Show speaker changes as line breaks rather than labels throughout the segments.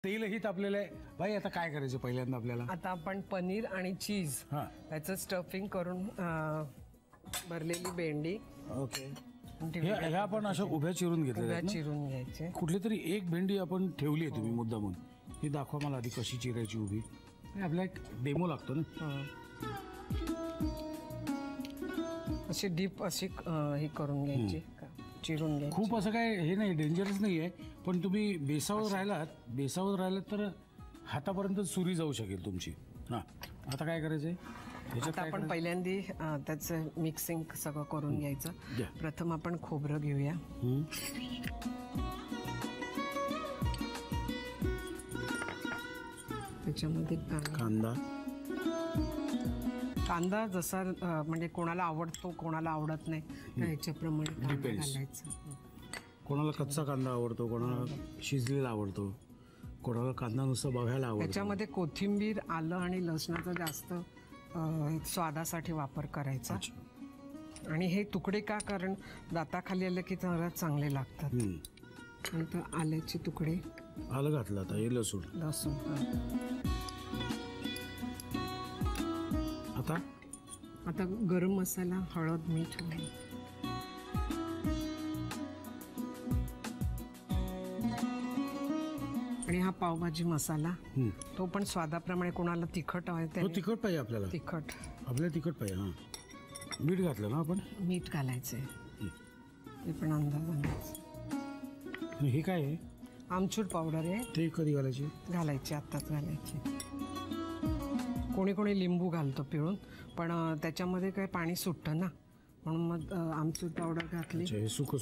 तेलही तापलेलं आहे भाई. आता काय करायचं पहिल्यांदा आपल्याला?
आता आपण पनीर आणि चीज याचं स्टफिंग करून भरलेली भेंडी.
ओके. ह्या आपण अशा उभ्या चिरून घेतल्या,
चिरून घ्यायचे.
कुठली तरी एक भेंडी आपण ठेवली आहे तुम्ही मुद्दामून. ही दाखवा मला आधी कशी चिरायची उभी. आपला एक डेमो लागतो ना.
अशी डीप अशी हे करून घ्यायची, चिरून घ्यायची.
खूप असं काय हे नाही, डेंजरस नाही आहे. पण तुम्ही बेसावर राहिलात तर हातापर्यंत सुरी जाऊ शकेल तुमची. आता काय करायचंय?
आता आपण पहिल्यांदा त्याचं मिक्सिंग सगळं करून घ्यायचं. प्रथम आपण खोबरं घेऊया. त्याच्यामध्ये कांदा जसा म्हणजे कोणाला आवडतो कोणाला आवडत नाही, ह्याच्याप्रमाणे घालायचं.
कोणाला कच्चा कांदा आवडतो, कोणाला शिजलेला आवडतो, कोणाला कांदा नुसतं बघायला आवडतो.
त्याच्यामध्ये कोथिंबीर, आलं आणि लसणाचा जास्त स्वादासाठी वापर करायचा. आणि हे तुकडे का? कारण दाताखाली आले की जरा चांगले लागतात. नंतर आल्याचे तुकडे,
आलं घातलं. आता हे लसूण. आता
गरम मसाला, हळद, मीठ. आणि हा पावभाजी मसाला, तो पण स्वादाप्रमाणे. कोणाला तिखट आहे
तो तिखट पाहिजे आपल्याला. आपल्याला तिखट पाहिजे. मीठ घातलं ना आपण? मीठ
घालायचंय. ते पण अंदाज घालायचं.
हे काय आहे?
आमचूर पावडर आहे.
ते कधी घालायची?
आत्ताच घालायची. कोणी कोणी लिंबू घालतो पिळून, पण त्याच्यामध्ये काय पाणी सुटतं ना, म्हणून मग आमचूर पावडर घातली.
सुक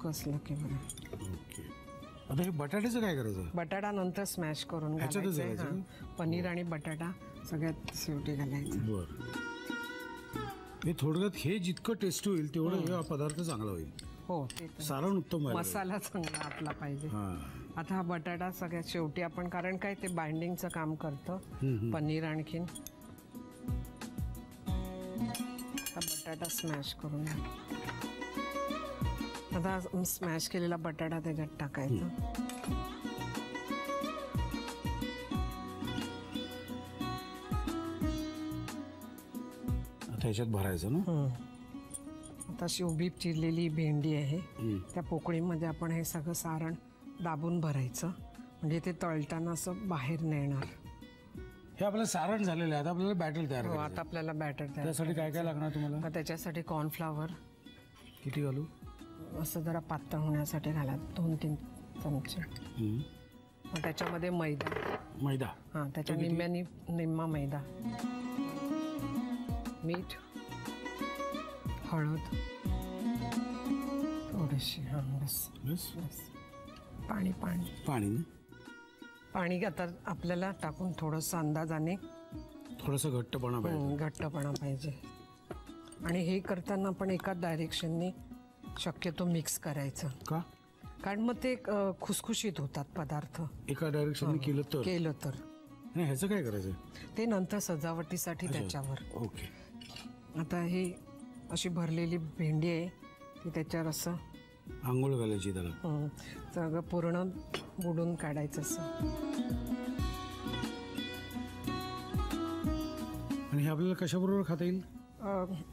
असलं की बरं.
ओके. आता हे बटाट्याचं काय करायचं?
बटाटा नंतर स्मॅश करून घालायचं. पनीर आणि बटाटा सगळ्यात शेवटी घालायचं.
बरं. हे थोडक्यात हे जितकं टेस्टी होईल तेवढं हा पदार्थ चांगला होईल.
हो,
सारण उत्तम,
मसाला चांगला आपला पाहिजे. आता हा बटाटा सगळ्यात शेवटी आपण, कारण काय ते बाइंडिंगचं काम करतं पनीर. आणखीन बटाटा स्मॅश करून, आता स्मॅश केलेला बटाटा त्याच्यात टाकायचा.
त्याच्यात भरायचं ना.
आता अशी उभी चिरलेली भेंडी आहे, त्या पोकळीमध्ये आपण हे सगळं सारण दाबून भरायचं, म्हणजे ते तळताना असं बाहेर नाही येणार.
हे आपलं सारण झालेलं आहे. आता आपल्याला बॅटर तयार करायचं.
आता आपल्याला बॅटर तयार.
त्यासाठी काय काय लागणार तुम्हाला?
त्याच्यासाठी कॉर्नफ्लॉवर
किती घालू?
असं जरा पातळ होण्यासाठी घाला, 2-3 चमचे. मग त्याच्यामध्ये मैदा. त्याच्या निम्मा मैदा, मीठ, हळद थोडीशी. बस. पाणी आता आपल्याला टाकून थोडंसं अंदाजाने,
थोडंसं घट्टपणा
पाहिजे. आणि हे करताना आपण एकाच डायरेक्शनने शक्यतो मिक्स करायचं.
का?
कारण मग ते खुसखुशीत होतात पदार्थ.
एका डायरेक्शनने केलं तर. ह्याचं काय करायचं?
ते नंतर सजावटीसाठी त्याच्यावर.
ओके.
आता हे अशी भरलेली भेंडी आहे, ती त्याच्यावर असं
आंघोळ घालायची त्याला.
सगळं पूर्ण बुडून काढायचं असं.
आणि हे आपल्याला कशाबरोबर खाता येईल?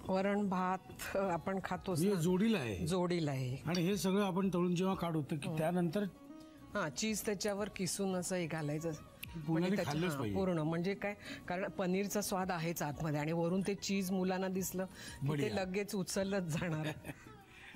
वरण भात आपण खातो,
जोडीला आहे. आणि हे सगळं आपण तळून जेव्हा काढू तर त्यानंतर
चीज त्याच्यावर किसून असं हे घालायचं
पूर्ण.
म्हणजे काय, कारण पनीरचा स्वाद आहेच आतमध्ये, आणि वरून ते चीज मुलांना दिसलं की ते लगेच उचललंच जाणार.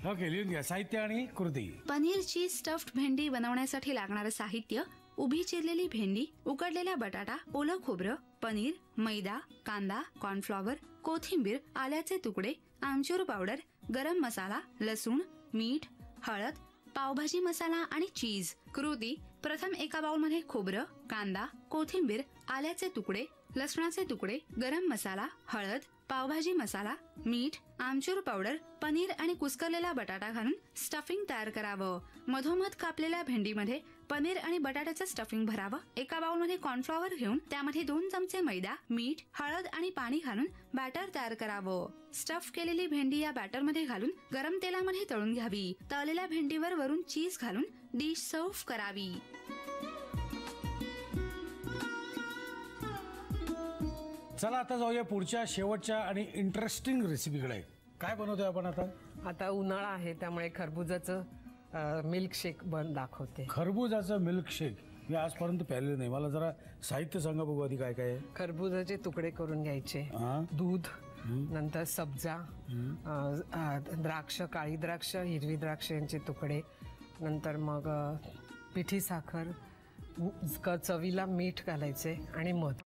ओके, लिहून घ्या साहित्य आणि कृती.
पनीरची स्टफ्ड भेंडी बनवण्यासाठी लागणारं साहित्य: उभी चिरलेली भेंडी, उकडलेला बटाटा, ओलं खोबरं, पनीर, मैदा, कांदा, कॉर्नफ्लॉवर, कोथिंबीर, आल्याचे तुकडे, आमचूर पावडर, गरम मसाला, लसूण, मीठ, हळद, पावभाजी मसाला आणि चीज. कृती: प्रथम एका बाउलमध्ये खोबरं, कांदा, कोथिंबीर, आल्याचे तुकडे, लसणाचे तुकडे, गरम मसाला, हळद, पावभाजी मसाला, मीठ, आमचूर पावडर, पनीर आणि कुस्करलेला बटाटा घालून स्टफिंग तयार करावं. मधोमध कापलेल्या भेंडीमध्ये पनीर आणि बटाट्याचं स्टफिंग भरावं. एका बाउलमध्ये कॉर्नफ्लॉवर घेऊन त्यामध्ये 2 चमचे मैदा, मीठ, हळद आणि पाणी घालून बॅटर तयार करावं. स्टफ केलेली भेंडी या बॅटरमध्ये घालून गरम तेलामध्ये तळून घ्यावी. तळलेल्या भेंडीवर वरून चीज घालून डिश सर्व्ह करावी.
चला आता जाऊया पुढच्या शेवटच्या आणि इंटरेस्टिंग रेसिपीकडे. काय बनवतोय आपण आता?
आता उन्हाळा आहे त्यामुळे खरबुजाचं मिल्क शेक दाखवते.
खरबुजाचं मिल्कशेक मी आजपर्यंत प्यायलेलं नाही. मला जरा साहित्य सांगा बघू आधी काय काय आहे.
खरबुजाचे तुकडे करून घ्यायचे,
हा.
दूध, नंतर सब्जा, द्राक्ष, काळी द्राक्ष, हिरवी द्राक्ष यांचे तुकडे, नंतर मग पिठी साखर, चवीला मीठ घालायचे आणि मध.